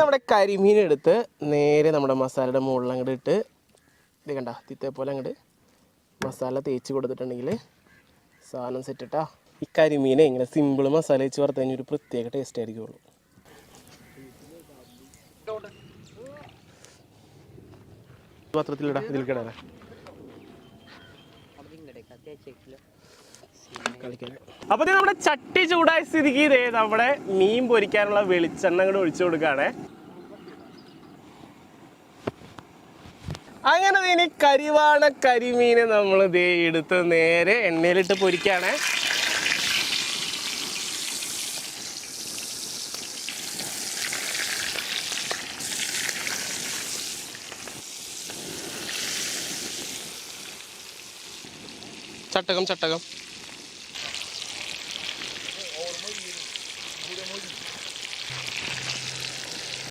നമ്മുടെ കരിമീൻ എടുത്ത് നേരെ നമ്മുടെ മസാലയുടെ മുകളിൽ അങ്ങോട്ട് ഇട്ട് ഇത് കണ്ട ഇതേപോലെ അങ്ങോട്ട് മസാല തേച്ച് കൊടുത്തിട്ടുണ്ടെങ്കിൽ സാധനം സെറ്റ് ഇട്ടാ. ഈ കരിമീനെ ഇങ്ങനെ സിമ്പിൾ മസാല വെച്ച് വറുത്ത് കഴിഞ്ഞാൽ ഒരു പ്രത്യേക ടേസ്റ്റ് ആയിരിക്കുള്ളൂ. പാത്രത്തിലിടാ, ഇതിൽ കിടാ അപ്പൊ നമ്മുടെ ചട്ടി ചൂടായ സ്ഥിതിക്ക് ഇതേ നമ്മുടെ മീൻ പൊരിക്കാനുള്ള വെളിച്ചെണ്ണ കൂടെ ഒഴിച്ചു കൊടുക്കുകയാണേ. അങ്ങനെ ഇനി കരിവാണ കരിമീനെ നമ്മൾ ദേ എടുത്ത് നേരെ എണ്ണയിലിട്ട് പൊരിക്കുകയാണേ. ചട്ടകം